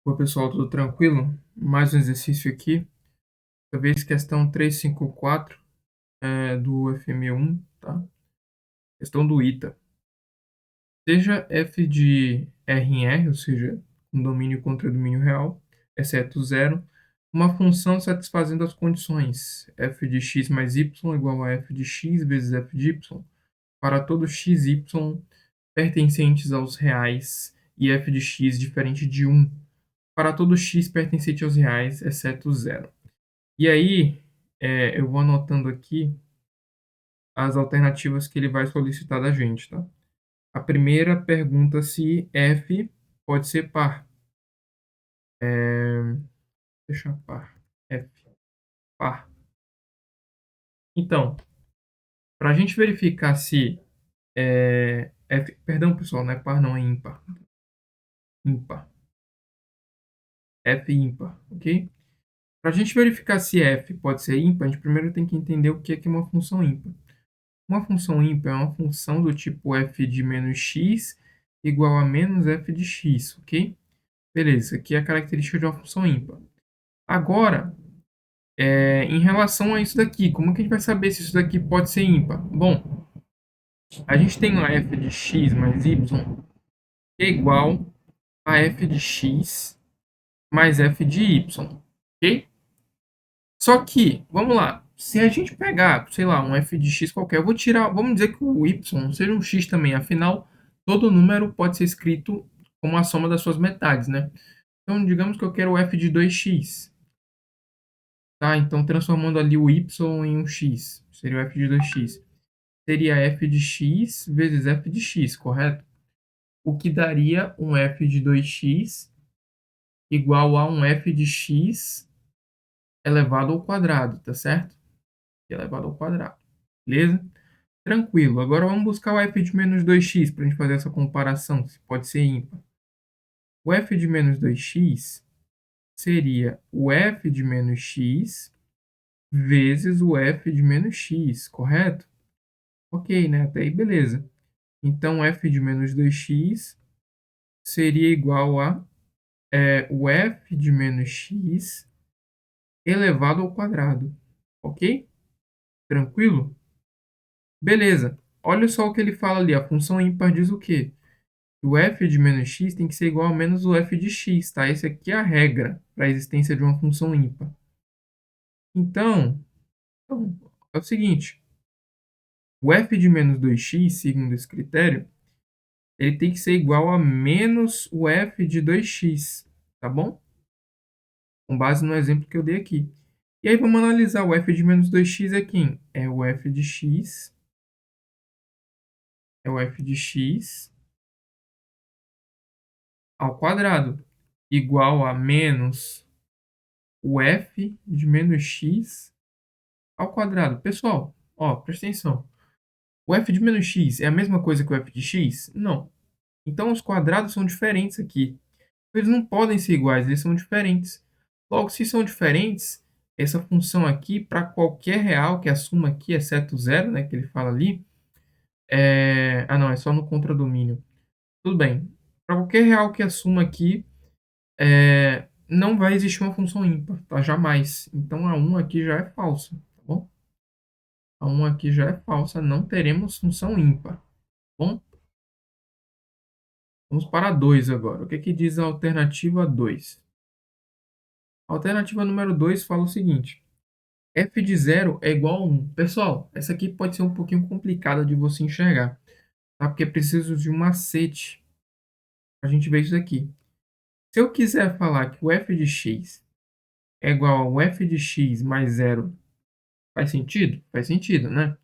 Oi, pessoal, tudo tranquilo? Mais um exercício aqui, dessa vez questão 354 do FM1, tá? Questão do ITA. Seja f de R em R, ou seja, um domínio contra domínio real, exceto zero, uma função satisfazendo as condições f de x mais y igual a f de x vezes f de y para todo x, y pertencentes aos reais e f de x diferente de um para todo x pertencente aos reais, exceto zero. E aí, eu vou anotando aqui as alternativas que ele vai solicitar da gente, tá? A primeira pergunta se f pode ser par. É, deixa par. F, par. Então, para a gente verificar se f, perdão, pessoal, não é par, não é ímpar. Ímpar. F ímpar, ok? Para a gente verificar se f pode ser ímpar, a gente primeiro tem que entender o que é uma função ímpar. Uma função ímpar é uma função do tipo f de menos x igual a menos f de x, ok? Beleza, isso aqui é a característica de uma função ímpar. Agora, em relação a isso daqui, como que a gente vai saber se isso daqui pode ser ímpar? Bom, a gente tem uma f de x mais y que é igual a f de x mais f de y, ok? Só que, vamos lá, se a gente pegar, sei lá, um f de x qualquer, eu vou tirar, vamos dizer que o y seja um x também, afinal, todo número pode ser escrito como a soma das suas metades, né? Então, digamos que eu quero o f de 2x, tá? Então, transformando ali o y em um x, seria o f de 2x. Seria f de x vezes f de x, correto? O que daria um f de 2x igual a um f de x elevado ao quadrado, tá certo? Elevado ao quadrado, beleza? Tranquilo. Agora vamos buscar o f de menos 2x para a gente fazer essa comparação, se pode ser ímpar. O f de menos 2x seria o f de menos x vezes o f de menos x, correto? Ok, né? Até aí, beleza. Então, f de menos 2x seria igual a o f de menos x elevado ao quadrado. Ok? Tranquilo? Beleza. Olha só o que ele fala ali. A função ímpar diz o quê? O f de menos x tem que ser igual a menos o f de x, tá? Essa aqui é a regra para a existência de uma função ímpar. Então, é o seguinte. O f de menos 2x, segundo esse critério, ele tem que ser igual a menos o f de 2x, tá bom? Com base no exemplo que eu dei aqui. E aí vamos analisar o f de menos 2x é quem? É o f de x, é o f de x ao quadrado, igual a menos o f de menos x ao quadrado. Pessoal, ó, presta atenção. O f de menos x é a mesma coisa que o f de x? Não. Então os quadrados são diferentes aqui. Eles não podem ser iguais, eles são diferentes. Logo, se são diferentes, essa função aqui, para qualquer real que assuma aqui, exceto zero, né, que ele fala ali, ah, não, é só no contradomínio. Tudo bem. Para qualquer real que assuma aqui, não vai existir uma função ímpar, tá? Jamais. Então, a um aqui já é falsa, tá bom? A um aqui já é falsa, não teremos função ímpar, tá bom? Vamos para a 2 agora. O que é que diz a alternativa 2? A alternativa número 2 fala o seguinte: f de zero é igual a 1. Pessoal, essa aqui pode ser um pouquinho complicada de você enxergar, tá? Porque preciso de um macete para a gente ver isso aqui. Se eu quiser falar que o f de x é igual ao f de x mais zero, faz sentido? Faz sentido, né?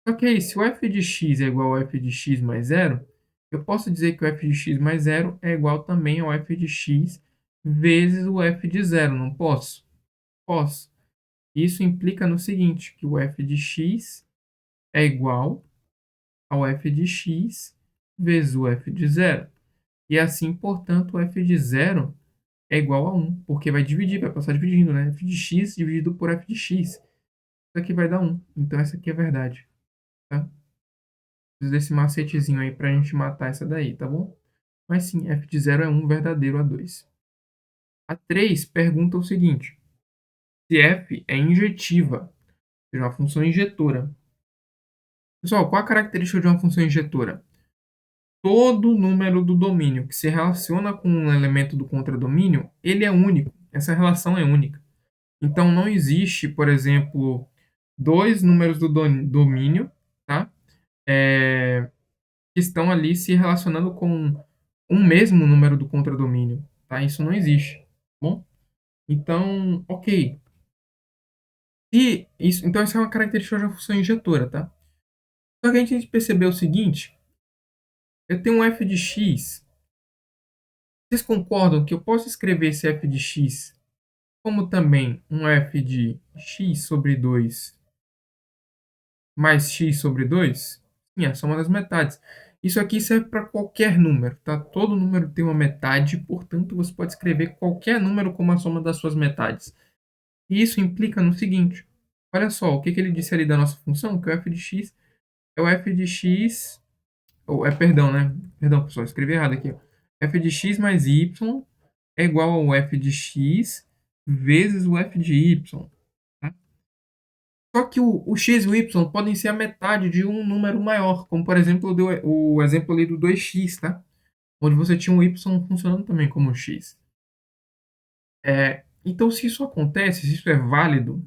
Só que aí, se o f de x é igual ao f de x mais zero, eu posso dizer que o f de x mais zero é igual também ao f de x vezes o f de zero, não posso? Posso. Isso implica no seguinte, que o f de x é igual ao f de x vezes o f de zero. E assim, portanto, o f de zero é igual a 1, porque vai dividir, vai passar dividindo, né? F de x dividido por f de x. Isso aqui vai dar 1. Então, essa aqui é a verdade, tá? Preciso desse macetezinho aí pra gente matar essa daí, tá bom? Mas sim, f de zero é 1 verdadeiro a 2. A 3 pergunta o seguinte: se f é injetiva, ou seja, uma função injetora. Pessoal, qual a característica de uma função injetora? Todo número do domínio que se relaciona com um elemento do contradomínio, ele é único. Essa relação é única. Então, não existe, por exemplo, dois números do domínio, tá? Que estão ali se relacionando com um mesmo número do contradomínio, tá? Isso não existe, tá bom? Então, ok. Então, essa é uma característica de uma função injetora, tá? Só que a gente percebeu o seguinte: eu tenho um f de x. Vocês concordam que eu posso escrever esse f de x como também um f de x sobre 2 mais x sobre 2? Sim, a soma das metades. Isso aqui serve para qualquer número, tá? Todo número tem uma metade, portanto, você pode escrever qualquer número como a soma das suas metades. E isso implica no seguinte: olha só, o que que ele disse ali da nossa função, que o f de x é o f de x, ou perdão, né? Perdão, pessoal, escrevi errado aqui, ó. F de x mais y é igual ao f de x vezes o f de y, tá? Só que o x e o y podem ser a metade de um número maior, como por exemplo o exemplo ali do 2x, tá? Onde você tinha o y funcionando também como x. Então, se isso acontece, se isso é válido,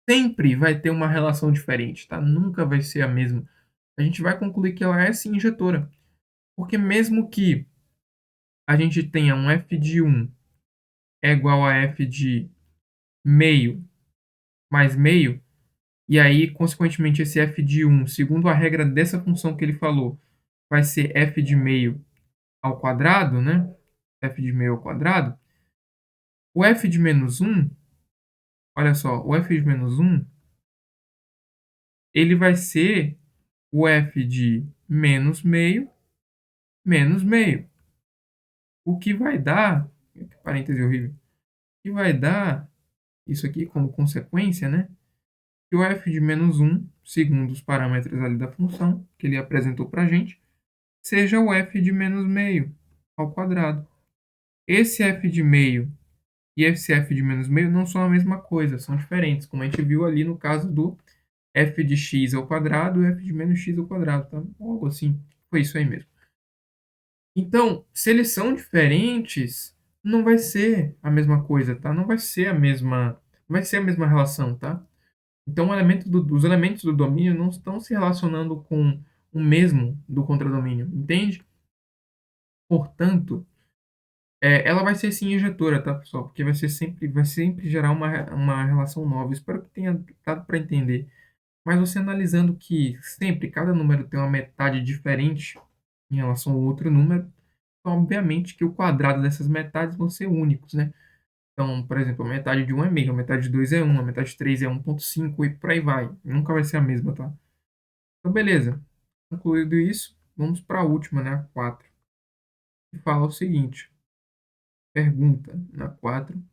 sempre vai ter uma relação diferente, tá? Nunca vai ser a mesma. A gente vai concluir que ela é sim injetora. Porque mesmo que a gente tenha um f de 1 é igual a f de meio mais meio, e aí, consequentemente, esse f de 1, segundo a regra dessa função que ele falou, vai ser f de meio ao quadrado, né? F de meio ao quadrado. O f de menos 1, olha só, o f de menos 1, ele vai ser o f de menos meio. O que vai dar, parêntese horrível, o que vai dar isso aqui como consequência, né? Que o f de menos 1, segundo os parâmetros ali da função que ele apresentou para a gente, seja o f de menos meio ao quadrado. Esse f de meio e esse f de menos meio não são a mesma coisa, são diferentes, como a gente viu ali no caso do f de x ao quadrado e f de menos x ao quadrado, tá? Algo assim, foi isso aí mesmo. Então, se eles são diferentes, não vai ser a mesma coisa, tá? Não vai ser a mesma, vai ser a mesma relação, tá? Então, os elementos do domínio não estão se relacionando com o mesmo do contradomínio, entende? Portanto, ela vai ser sim injetora, tá, pessoal? Porque vai sempre gerar uma relação nova. Espero que tenha dado para entender. Mas você analisando que sempre cada número tem uma metade diferente em relação ao outro número, então, obviamente que o quadrado dessas metades vão ser únicos, né? Então, por exemplo, a metade de um é meio, a metade de 2 é 1, a metade de 3 é 1,5 e por aí vai. Nunca vai ser a mesma, tá? Então, beleza. Concluído isso, vamos para a última, né? A 4. Que fala o seguinte. Pergunta na 4.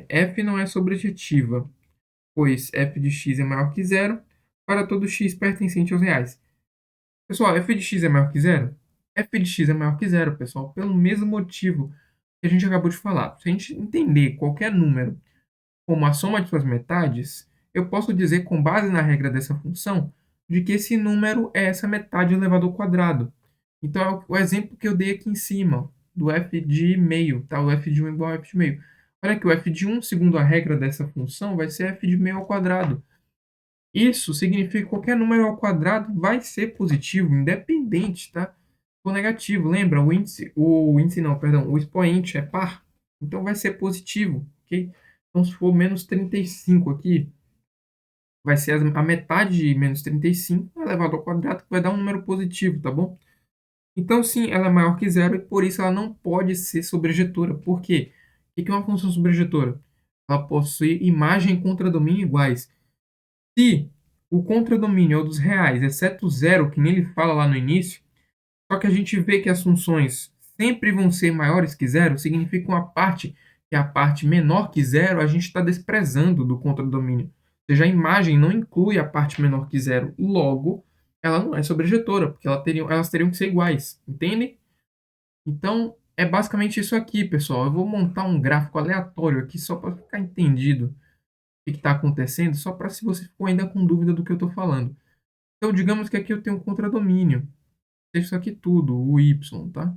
F não é sobrejetiva, pois f de x é maior que zero para todo x pertencente aos reais. Pessoal, f de x é maior que zero? F de x é maior que zero, pessoal, pelo mesmo motivo que a gente acabou de falar. Se a gente entender qualquer número como a soma de suas metades, eu posso dizer, com base na regra dessa função, de que esse número é essa metade elevado ao quadrado. Então, é o exemplo que eu dei aqui em cima, do f de meio, tá? O f de 1 igual a f de meio. Olha que o f de 1, segundo a regra dessa função, vai ser f de meio ao quadrado. Isso significa que qualquer número ao quadrado vai ser positivo, independente, tá? Ou negativo. Lembra, o índice não, perdão, o expoente é par, então vai ser positivo, ok? Então, se for menos 35 aqui, vai ser a metade de menos 35 elevado ao quadrado, que vai dar um número positivo, tá bom? Então, sim, ela é maior que zero e por isso ela não pode ser sobrejetora. Por quê? O que é uma função sobrejetora? Ela possui imagem e contradomínio iguais. Se o contradomínio é o dos reais, exceto zero, que nem ele fala lá no início, só que a gente vê que as funções sempre vão ser maiores que zero, significa uma parte que é a parte menor que zero, a gente está desprezando do contradomínio. Ou seja, a imagem não inclui a parte menor que zero. Logo, ela não é sobrejetora, porque elas teriam que ser iguais, entende? Então, É basicamente isso aqui, pessoal. Eu vou montar um gráfico aleatório aqui só para ficar entendido o que está acontecendo, só para se você ficou ainda com dúvida do que eu estou falando. Então, digamos que aqui eu tenho um contradomínio. É isso aqui tudo, o y, tá?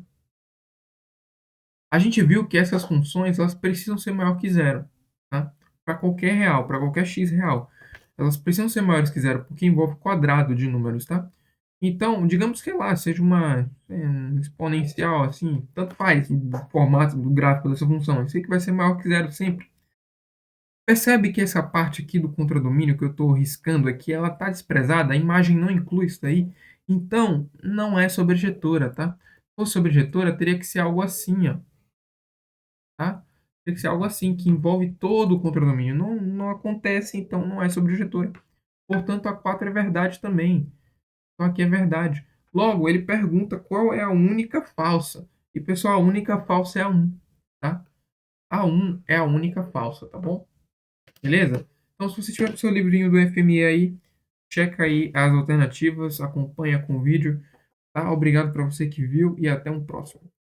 A gente viu que essas funções elas precisam ser maior que zero, tá? Para qualquer real, para qualquer x real. Elas precisam ser maiores que zero, porque envolve quadrado de números, tá? Então, digamos que lá seja um exponencial, assim, tanto faz o formato do gráfico dessa função. Eu sei que vai ser maior que zero sempre. Percebe que essa parte aqui do contradomínio que eu estou riscando aqui, ela está desprezada, a imagem não inclui isso daí. Então, não é sobrejetora, tá? Se fosse sobrejetora, teria que ser algo assim, ó, tá? Teria que ser algo assim, que envolve todo o contradomínio. Não acontece, então não é sobrejetora. Portanto, a 4 é verdade também. Então aqui é verdade. Logo, ele pergunta qual é a única falsa. E, pessoal, a única falsa é a 1, tá? A 1 é a única falsa, tá bom? Beleza? Então, se você tiver com o seu livrinho do FME aí, checa aí as alternativas, acompanha com o vídeo, tá? Obrigado para você que viu e até um próximo.